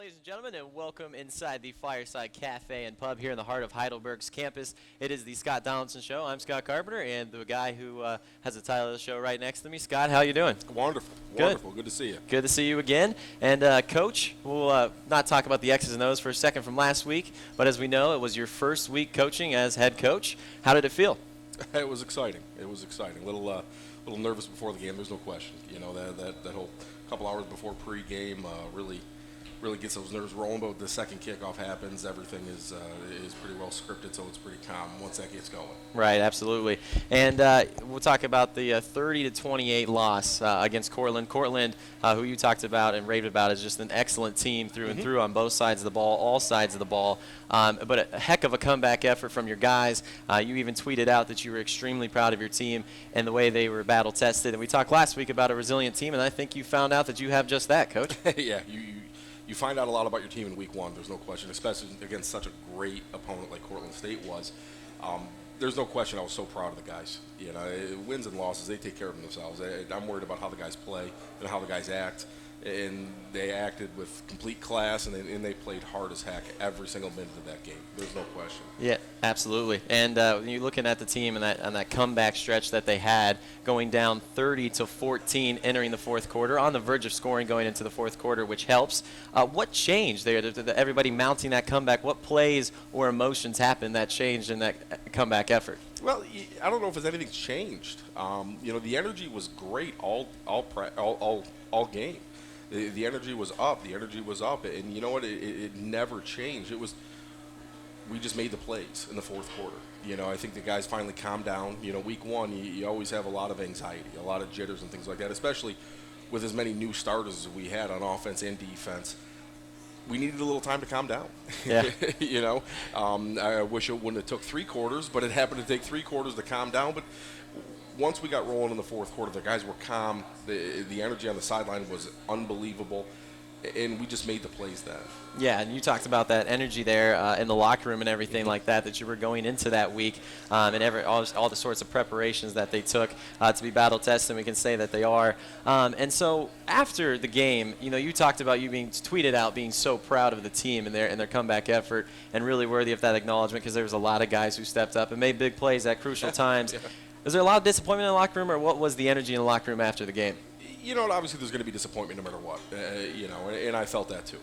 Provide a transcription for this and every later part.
Ladies and gentlemen, and welcome inside the Fireside Cafe and Pub here in the heart of Heidelberg's campus. It is the Scott Donaldson Show. I'm Scott Carpenter, and the guy who has the title of the show right next to me. Scott, how you doing? Wonderful. Good. Wonderful. Good to see you. Good to see you again. And Coach, we'll not talk about the X's and O's for a second from last week, but as we know, it was your first week coaching as head coach. How did it feel? It was exciting. It was exciting. A little nervous before the game. There's no question. You know, that whole couple hours before pregame really gets those nerves rolling. But the second kickoff happens, everything is pretty well scripted, so it's pretty calm once that gets going. Right, absolutely. And we'll talk about the 30-28 loss against Cortland. Cortland, who you talked about and raved about, is just an excellent team through and through on both sides of the ball, all sides of the ball. But a heck of a comeback effort from your guys. You even tweeted out that you were extremely proud of your team and the way they were battle tested. And we talked last week about a resilient team, and I think you found out that you have just that, Coach. Yeah, you find out a lot about your team in week one. There's no question, especially against such a great opponent like Cortland State was. There's no question I was so proud of the guys. You know, wins and losses, they take care of themselves. I'm worried about how the guys play and how the guys act. And they acted with complete class, and they played hard as heck every single minute of that game. There's no question. Yeah, absolutely. And when you're looking at the team and that comeback stretch that they had, going down 30-14, entering the fourth quarter, on the verge of scoring going into the fourth quarter, which helps. What changed there? Everybody mounting that comeback. What plays or emotions happened that changed in that comeback effort? Well, I don't know if anything's changed. You know, the energy was great all game. The energy was up. The energy was up, and you know what? It never changed. We just made the plays in the fourth quarter. You know, I think the guys finally calmed down. You know, week one, you always have a lot of anxiety, a lot of jitters and things like that, especially with as many new starters as we had on offense and defense. We needed a little time to calm down. Yeah. You know, I wish it wouldn't have took 3 quarters, but it happened to take 3 quarters to calm down. But once we got rolling in the fourth quarter, the guys were calm. The energy on the sideline was unbelievable, and we just made the plays then. Yeah, and you talked about that energy there in the locker room and everything like that you were going into that week, and all the sorts of preparations that they took to be battle tested, and we can say that they are. And so after the game, you know, you talked about you being tweeted out being so proud of the team and their comeback effort and really worthy of that acknowledgement because there was a lot of guys who stepped up and made big plays at crucial times. Yeah. Was there a lot of disappointment in the locker room, or what was the energy in the locker room after the game? You know, obviously there's going to be disappointment no matter what. You know, and I felt that too.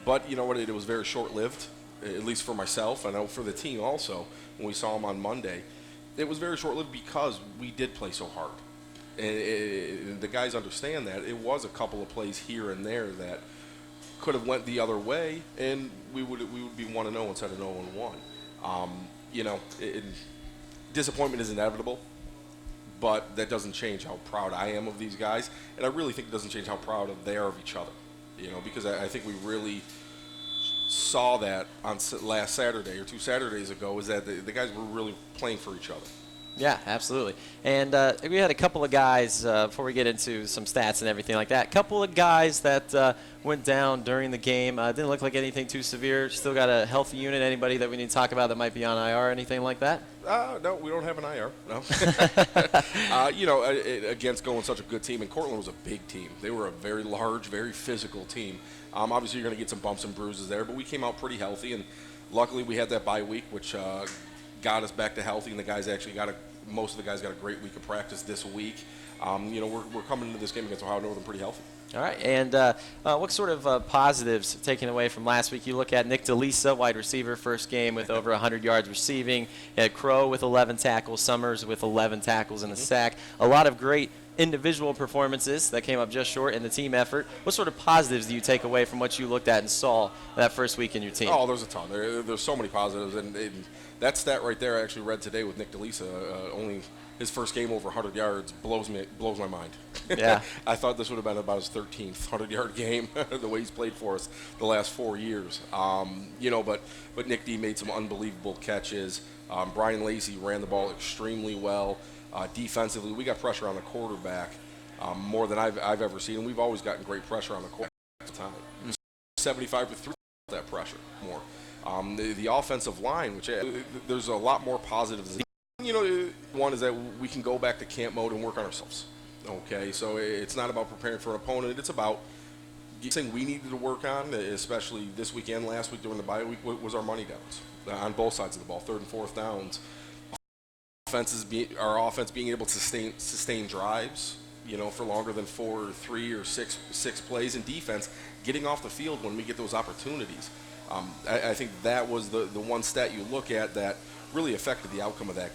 But you know what? It was very short-lived, at least for myself. I know for the team also. When we saw them on Monday, it was very short-lived because we did play so hard, and the guys understand that. It was a couple of plays here and there that could have went the other way, and we would be 1-0 instead of 0-1. You know, disappointment is inevitable. But that doesn't change how proud I am of these guys, and I really think it doesn't change how proud they are of each other. You know, because I think we really saw that on last Saturday or 2 Saturdays ago, is that the guys were really playing for each other. Yeah, absolutely. And we had a couple of guys, before we get into some stats and everything like that, a couple of guys that went down during the game. Didn't look like anything too severe. Still got a healthy unit. Anybody that we need to talk about that might be on IR or anything like that? No, we don't have an IR, no. You know, against going such a good team, and Cortland was a big team. They were a very large, very physical team. Obviously, you're going to get some bumps and bruises there, but we came out pretty healthy, and luckily we had that bye week, which got us back to healthy, and the guys actually most of the guys got a great week of practice this week. You know, we're coming into this game against Ohio Northern pretty healthy. All right, and what sort of positives taken away from last week? You look at Nick DeLisa, wide receiver, first game with over 100 yards receiving. You had Crow with 11 tackles, Summers with 11 tackles and a sack. A lot of great individual performances that came up just short in the team effort. What sort of positives do you take away from what you looked at and saw that first week in your team? Oh, there's a ton. There's so many positives, and that stat right there I actually read today with Nick DeLisa. Only his first game over 100 yards blows my mind. Yeah. I thought this would have been about his 13th 100-yard game, the way he's played for us the last 4 years. You know, but Nick D made some unbelievable catches. Brian Lacey ran the ball extremely well. Defensively, we got pressure on the quarterback more than I've ever seen, and we've always gotten great pressure on the quarterback at the time. 75-3 that pressure more. The offensive line, which there's a lot more positives. You know, one is that we can go back to camp mode and work on ourselves. Okay, so it's not about preparing for an opponent. It's about thing we needed to work on, especially this weekend, last week during the bye week, was our money downs on both sides of the ball, third and fourth downs. Our offense being able to sustain drives, for longer than 4 or 3 or 6 plays, and defense getting off the field when we get those opportunities. I think that was the one stat you look at that really affected the outcome of that game.